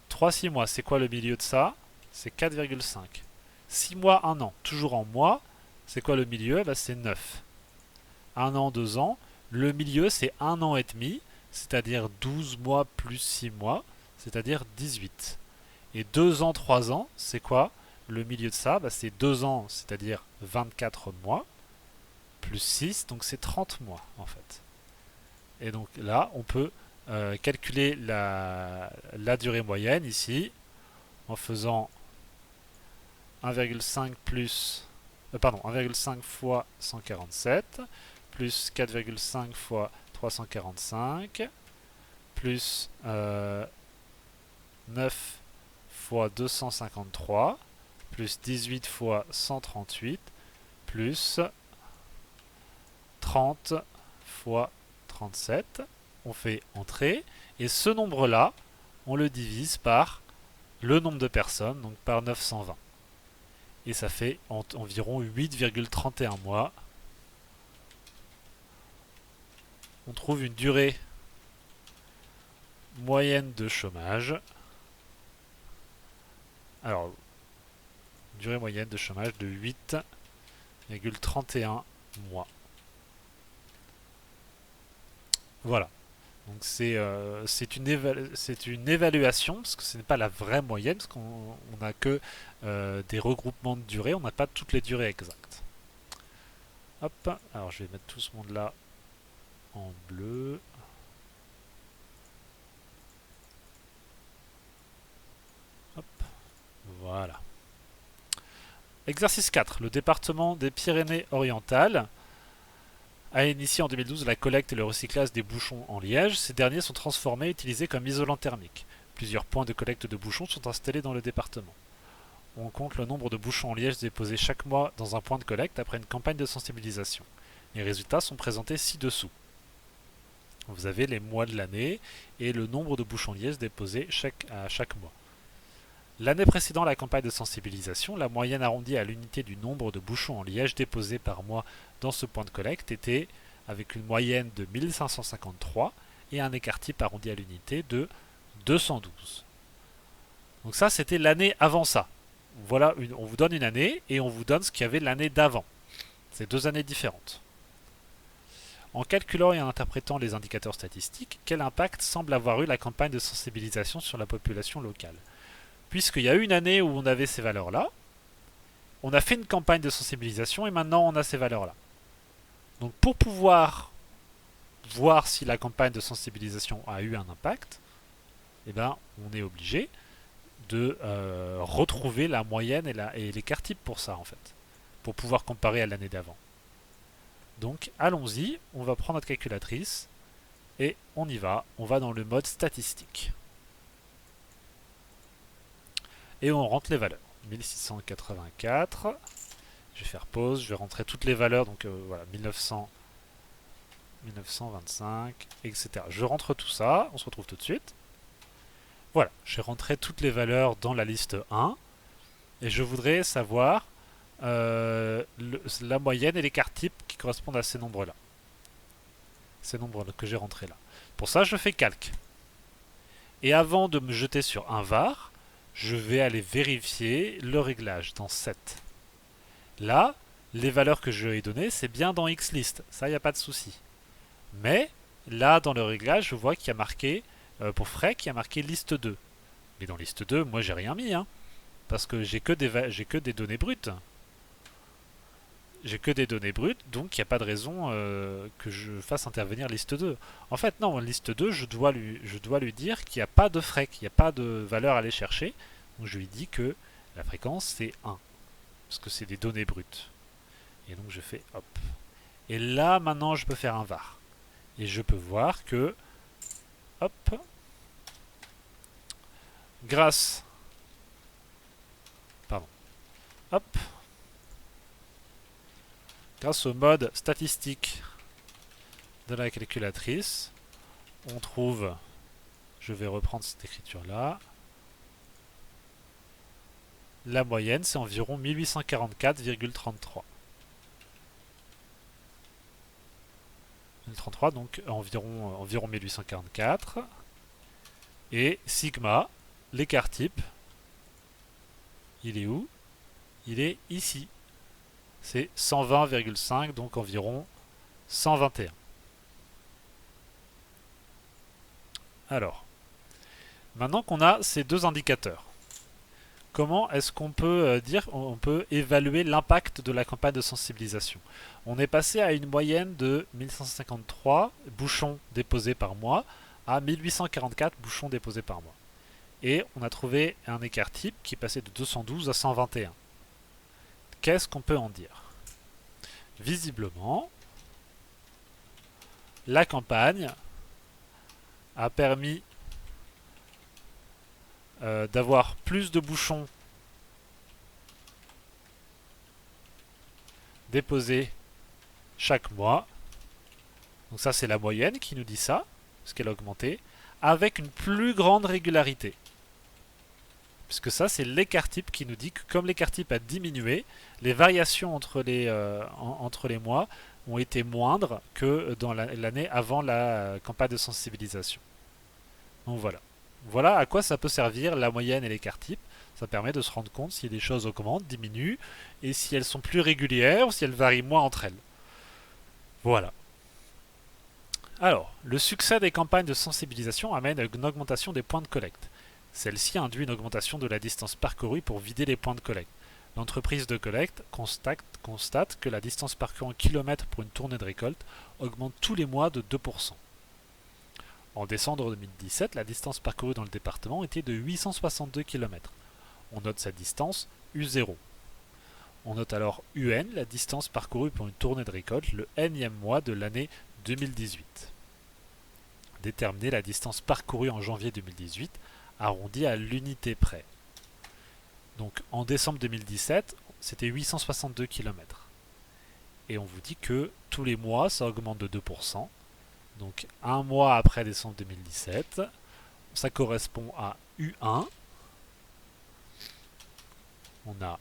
[SPEAKER 1] 3, 6 mois, c'est quoi le milieu de ça? C'est 4,5. 6 mois, 1 an, toujours en mois, c'est quoi le milieu? Bah, c'est 9. 1 an, 2 ans, le milieu c'est 1 an et demi, c'est-à-dire 12 mois plus 6 mois, c'est-à-dire 18. Et 2 ans, 3 ans, c'est quoi? Le milieu de ça, bah, c'est 2 ans, c'est-à-dire 24 mois, plus 6, donc c'est 30 mois en fait. Et donc là, on peut calculer la durée moyenne ici en faisant 1,5 plus, pardon, 1,5 fois 147 plus 4,5 fois 345 plus 9 fois 253 plus 18 fois 138 plus 30 fois 37. On fait entrée et ce nombre-là, on le divise par le nombre de personnes, donc par 920. Et ça fait environ 8,31 mois. On trouve une durée moyenne de chômage. Alors, durée moyenne de chômage de 8,31 mois. Voilà. Donc c'est une évaluation, parce que ce n'est pas la vraie moyenne, parce qu'on n'a que des regroupements de durées, on n'a pas toutes les durées exactes. Hop, alors je vais mettre tout ce monde-là en bleu. Hop, voilà. Exercice 4. Le département des Pyrénées-Orientales a initié en 2012 la collecte et le recyclage des bouchons en liège. Ces derniers sont transformés et utilisés comme isolant thermique. Plusieurs points de collecte de bouchons sont installés dans le département. On compte le nombre de bouchons en liège déposés chaque mois dans un point de collecte après une campagne de sensibilisation. Les résultats sont présentés ci-dessous. Vous avez les mois de l'année et le nombre de bouchons en liège déposés à chaque mois. L'année précédant la campagne de sensibilisation, la moyenne arrondie à l'unité du nombre de bouchons en liège déposés par mois dans ce point de collecte était avec une moyenne de 1553 et un écart type arrondi à l'unité de 212. Donc ça, c'était l'année avant ça. Voilà, on vous donne une année et on vous donne ce qu'il y avait l'année d'avant. C'est deux années différentes. En calculant et en interprétant les indicateurs statistiques, quel impact semble avoir eu la campagne de sensibilisation sur la population locale? Puisqu'il y a eu une année où on avait ces valeurs-là, on a fait une campagne de sensibilisation et maintenant on a ces valeurs-là. Donc pour pouvoir voir si la campagne de sensibilisation a eu un impact, eh ben, on est obligé de retrouver la moyenne et l'écart type pour ça en fait, pour pouvoir comparer à l'année d'avant. Donc allons-y, on va prendre notre calculatrice et on y va, on va dans le mode statistique. Et on rentre les valeurs. 1684, je vais faire pause, je vais rentrer toutes les valeurs, donc voilà, 1900, 1925, etc. Je rentre tout ça, on se retrouve tout de suite. Voilà, j'ai rentré toutes les valeurs dans la liste 1, et je voudrais savoir la moyenne et l'écart type qui correspondent à ces nombres-là. Ces nombres que j'ai rentrés là. Pour ça, je fais calque. Et avant de me jeter sur un var, je vais aller vérifier le réglage dans set. Là, les valeurs que je lui ai données, c'est bien dans xlist. Ça, il n'y a pas de souci. Mais là, dans le réglage, je vois qu'il y a marqué, pour Freck, il y a marqué liste 2. Mais dans liste 2, moi, j'ai rien mis, hein, parce que j'ai que des données brutes. J'ai que des données brutes, donc il n'y a pas de raison que je fasse intervenir liste 2. En fait, non, liste 2, je dois lui dire qu'il n'y a pas de Freck, il n'y a pas de valeur à aller chercher. Donc je lui dis que la fréquence, c'est 1, parce que c'est des données brutes. Et donc je fais hop. Et là, maintenant, je peux faire un var. Et je peux voir que, hop, grâce, pardon, hop, grâce au mode statistique de la calculatrice, on trouve, je vais reprendre cette écriture-là, la moyenne, c'est environ 1844,33. 33, donc environ 1844. Et sigma, l'écart type, il est où? Il est ici. C'est 120,5, donc environ 121. Alors, maintenant qu'on a ces deux indicateurs, comment est-ce qu'on peut on peut évaluer l'impact de la campagne de sensibilisation? On est passé à une moyenne de 1153 bouchons déposés par mois à 1844 bouchons déposés par mois. Et on a trouvé un écart type qui est passé de 212 à 121. Qu'est-ce qu'on peut en dire? Visiblement, la campagne a permis d'avoir plus de bouchons déposés chaque mois. Donc ça, c'est la moyenne qui nous dit ça, parce qu'elle a augmenté, avec une plus grande régularité. Puisque ça, c'est l'écart type qui nous dit que comme l'écart type a diminué, les variations entre les mois ont été moindres que dans l'année avant la campagne de sensibilisation. Donc voilà. Voilà à quoi ça peut servir la moyenne et l'écart type. Ça permet de se rendre compte si les choses augmentent, diminuent, et si elles sont plus régulières ou si elles varient moins entre elles. Voilà. Alors, le succès des campagnes de sensibilisation amène à une augmentation des points de collecte. Celle-ci induit une augmentation de la distance parcourue pour vider les points de collecte. L'entreprise de collecte constate que la distance parcourue en kilomètres pour une tournée de récolte augmente tous les mois de 2%. En décembre 2017, la distance parcourue dans le département était de 862 km. On note cette distance U0. On note alors UN, la distance parcourue pour une tournée de récolte, le nème mois de l'année 2018. Déterminer la distance parcourue en janvier 2018, arrondi à l'unité près. Donc en décembre 2017, c'était 862 km. Et on vous dit que tous les mois, ça augmente de 2%. Donc un mois après décembre 2017, ça correspond à U1. On a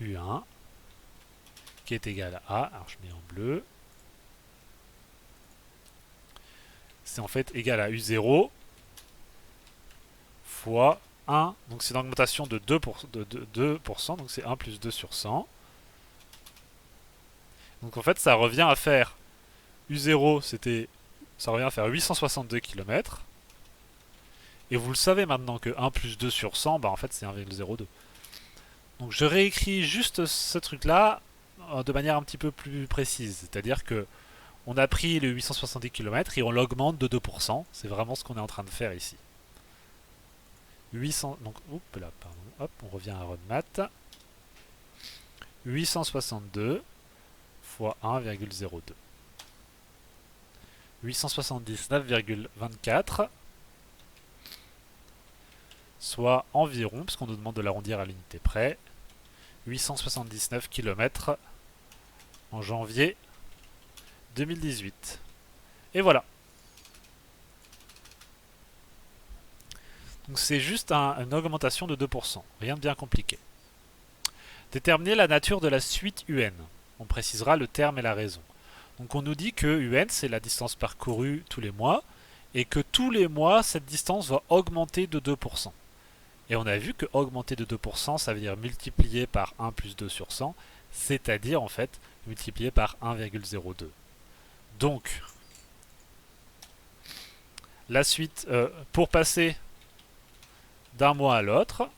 [SPEAKER 1] U1 qui est égal à A. Alors je mets en bleu. C'est en fait égal à U0 fois 1. Donc c'est une augmentation de 2%, donc c'est 1 plus 2 sur 100. Donc en fait ça revient à faire U0, ça revient à faire 862 km. Et vous le savez maintenant que 1 plus 2 sur 100, bah en fait c'est 1,02. Donc je réécris juste ce truc-là de manière un petit peu plus précise. C'est-à-dire que on a pris le 870 km et on l'augmente de 2%. C'est vraiment ce qu'on est en train de faire ici. 800, donc, hop, on revient à RunMath. 862 fois 1,02. 879,24, soit environ, puisqu'on nous demande de l'arrondir à l'unité près, 879 km en janvier 2018. Et voilà. Donc c'est juste une augmentation de 2%, rien de bien compliqué. Déterminer la nature de la suite UN. On précisera le terme et la raison. Donc on nous dit que UN, c'est la distance parcourue tous les mois, et que tous les mois, cette distance va augmenter de 2%. Et on a vu que augmenter de 2%, ça veut dire multiplier par 1 plus 2 sur 100, c'est-à-dire en fait multiplier par 1,02. Donc, la suite, pour passer d'un mois à l'autre,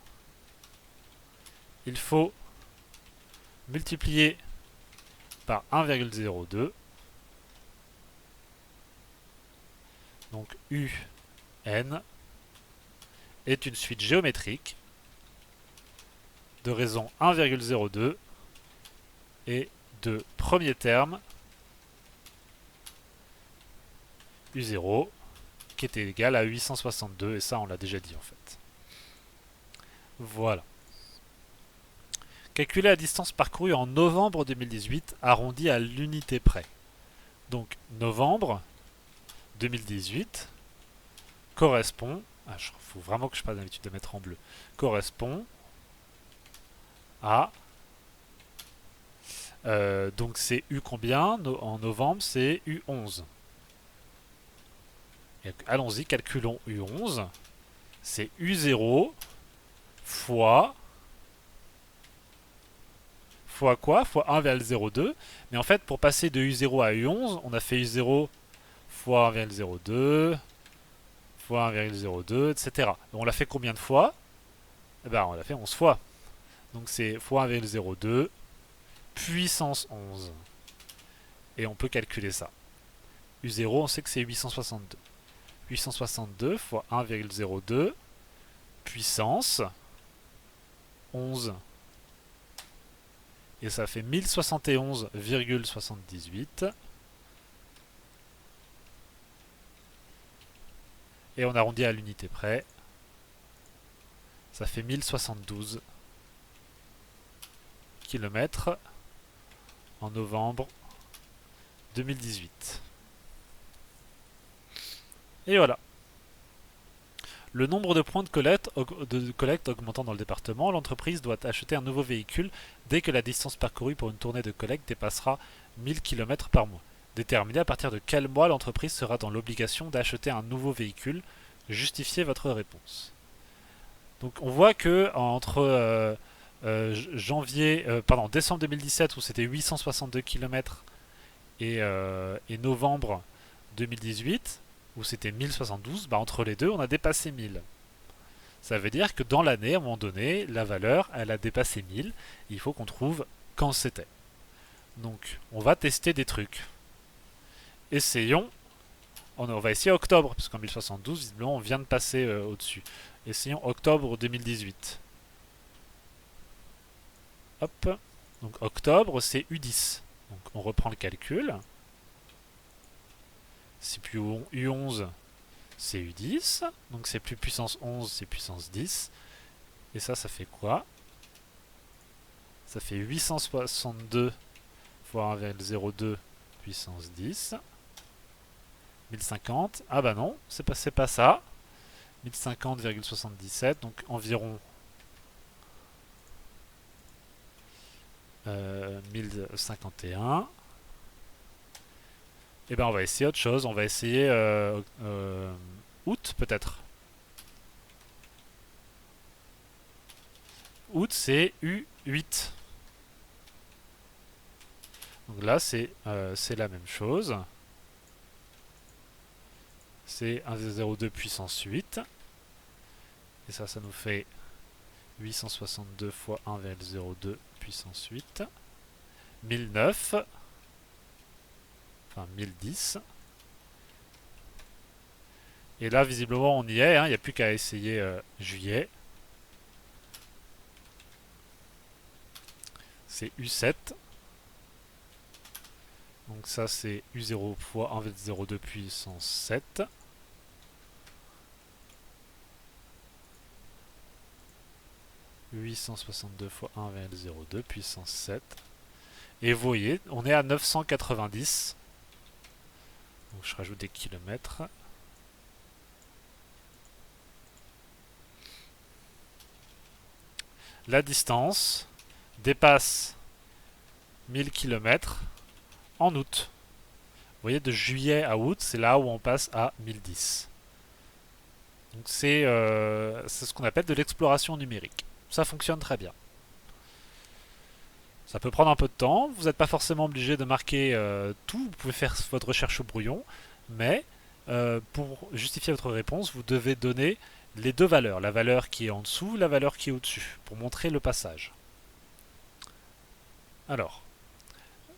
[SPEAKER 1] il faut multiplier par 1,02. Donc UN est une suite géométrique de raison 1,02 et de premier terme U0 qui était égal à 862, et ça on l'a déjà dit en fait. Voilà. Calculer la distance parcourue en novembre 2018 arrondi à l'unité près. Donc novembre 2018 correspond, il faut vraiment que je fasse l'habitude de mettre en bleu, correspond à, donc c'est U combien en novembre? C'est U11. Allons-y, calculons U11. C'est U0 fois quoi? Fois 1,02. Mais en fait, pour passer de U0 à U11, on a fait U0 fois 1,02 fois 1,02, etc. Et on l'a fait combien de fois? Eh ben, on l'a fait 11 fois. Donc c'est fois 1,02 puissance 11. Et on peut calculer ça. U0, on sait que c'est 862. 862 fois 1,02 puissance 11. Et ça fait 1071,78. Et on arrondit à l'unité près. Ça fait 1072 km en novembre 2018. Et voilà. Le nombre de points de collecte augmentant dans le département, l'entreprise doit acheter un nouveau véhicule dès que la distance parcourue pour une tournée de collecte dépassera 1000 km par mois. Déterminez à partir de quel mois l'entreprise sera dans l'obligation d'acheter un nouveau véhicule. Justifiez votre réponse. Donc on voit que entre décembre 2017 où c'était 862 km et novembre 2018 où c'était 1072, entre les deux, on a dépassé 1000. Ça veut dire que dans l'année, à un moment donné, la valeur, elle a dépassé 1000. Il faut qu'on trouve quand c'était. Donc, on va tester des trucs. Essayons. On va essayer octobre, parce qu'en 1072, visiblement, on vient de passer au-dessus. Essayons octobre 2018. Hop. Donc, octobre, c'est U10. Donc, on reprend le calcul. C'est plus U11, c'est U10. Donc c'est plus puissance 11, c'est puissance 10. Et ça fait quoi? Ça fait 862 fois 1,02 puissance 10. 1050. Ah bah non, c'est pas ça. 1050,77, donc environ 1051. Et ben on va essayer autre chose, on va essayer août peut-être. Août c'est U8. Donc là c'est la même chose. C'est 1,02 puissance 8. Et ça nous fait 862 fois 1,02 puissance 8. 1009. Enfin 1010. Et là visiblement on y est, il n'y a plus qu'à essayer juillet. C'est U7. Donc ça c'est U0 fois 1,02 puissance 7. « 862 fois 1,02 puissance 7. Et vous voyez, on est à 990. Donc je rajoute des kilomètres. La distance dépasse 1000 km en août. Vous voyez, de juillet à août, c'est là où on passe à 1010. Donc c'est ce qu'on appelle de l'exploration numérique. Ça fonctionne très bien. Ça peut prendre un peu de temps, vous n'êtes pas forcément obligé de marquer tout, vous pouvez faire votre recherche au brouillon, mais pour justifier votre réponse, vous devez donner les deux valeurs, la valeur qui est en dessous, la valeur qui est au-dessus, pour montrer le passage. Alors,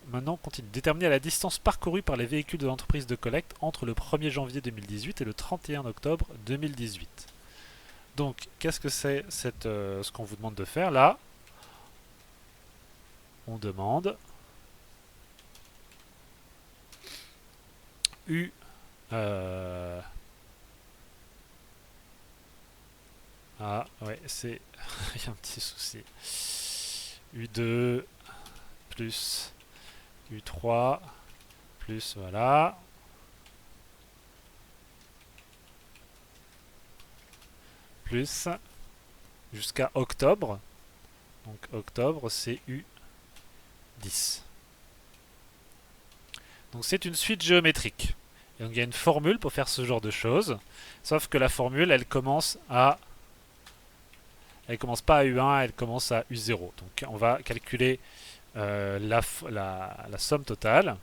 [SPEAKER 1] maintenant on continue. Déterminer la distance parcourue par les véhicules de l'entreprise de collecte entre le 1er janvier 2018 et le 31 octobre 2018. Donc, qu'est-ce que c'est ce qu'on vous demande de faire là? On demande U. Ah, ouais, c'est. Il y a un petit souci. U2 plus U3 plus voilà. Plus jusqu'à octobre. Donc octobre, c'est U10. Donc c'est une suite géométrique. Et donc il y a une formule pour faire ce genre de choses. Sauf que la formule, elle commence à. Elle commence pas à U1, elle commence à U0. Donc on va calculer la somme totale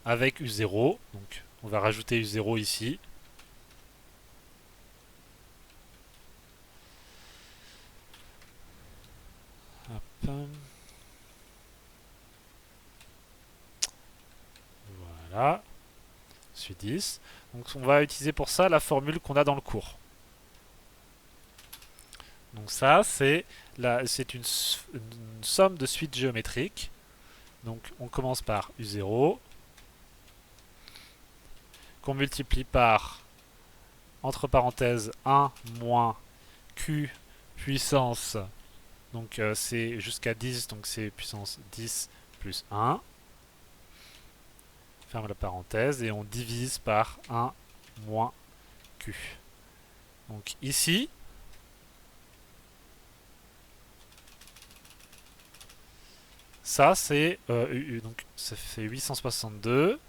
[SPEAKER 1] avec U0. Donc on va rajouter U0 ici. Hop. Voilà. Suis 10. Donc on va utiliser pour ça la formule qu'on a dans le cours. Donc ça, c'est une somme de suites géométriques. Donc on commence par U0, qu'on multiplie par, entre parenthèses, 1 moins Q puissance, donc c'est jusqu'à 10, donc c'est puissance 10 plus 1. Ferme la parenthèse et on divise par 1 moins Q. Donc ici, ça c'est donc ça fait 862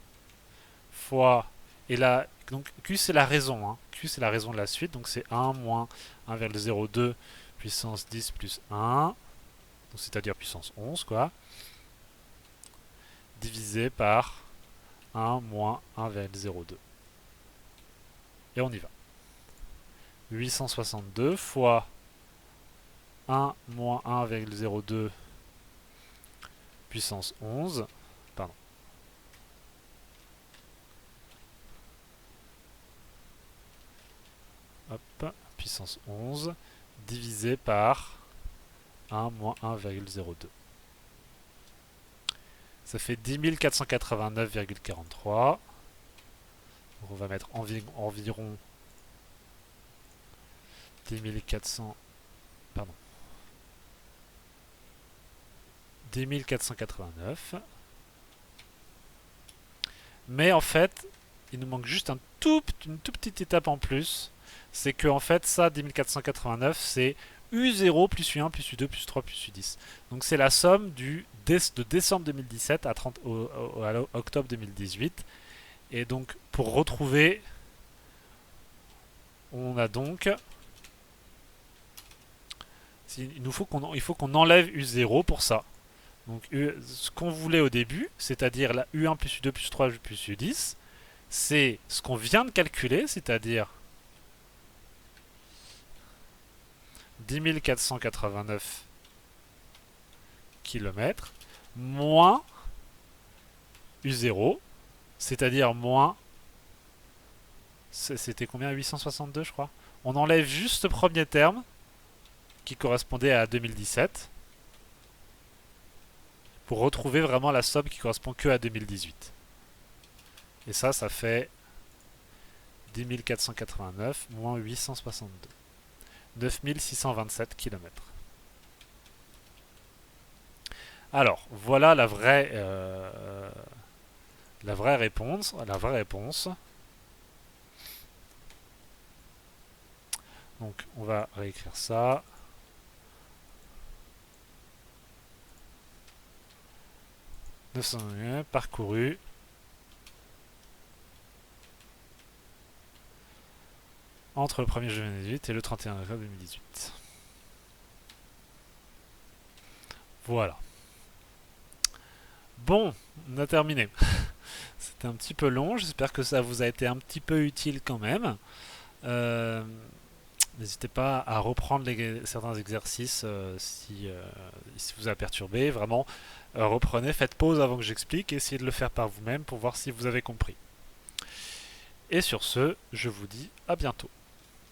[SPEAKER 1] fois, et là donc Q c'est la raison, hein. Q c'est la raison de la suite, donc c'est 1 moins 1,02 puissance 10 plus 1, c'est-à-dire puissance 11 quoi, divisé par 1 moins 1,02. Et on y va. 862 fois 1 moins 1,02 puissance 11. Pardon. Hop, puissance 11 divisé par 1 moins 1,02. Ça fait 10 489,43. On va mettre environ 10 400. Pardon. 10 489. Mais en fait, il nous manque juste une toute petite étape en plus. C'est que en fait, ça, 10 489, c'est U0 plus U1 plus U2 plus U3 plus U10. Donc c'est la somme de décembre 2017 à octobre 2018. Et donc pour retrouver, on a donc... Il faut qu'on enlève U0 pour ça. Donc ce qu'on voulait au début, c'est-à-dire la U1 plus U2 plus U3 plus U10, c'est ce qu'on vient de calculer, c'est-à-dire 10 489 km moins U0, c'est-à-dire moins... C'était combien? 862 je crois. On enlève juste ce premier terme qui correspondait à 2017 pour retrouver vraiment la somme qui correspond que à 2018. Et ça fait 10 489 moins 862. 9627 km. Alors, voilà la vraie réponse. Donc, on va réécrire ça. 900 parcouru. Entre le 1er juillet 2018 et le 31 octobre 2018. Voilà. Bon, on a terminé. C'était un petit peu long, j'espère que ça vous a été un petit peu utile quand même. N'hésitez pas à reprendre certains exercices si vous a perturbé. Vraiment, reprenez, faites pause avant que j'explique, essayez de le faire par vous-même pour voir si vous avez compris. Et sur ce, je vous dis à bientôt.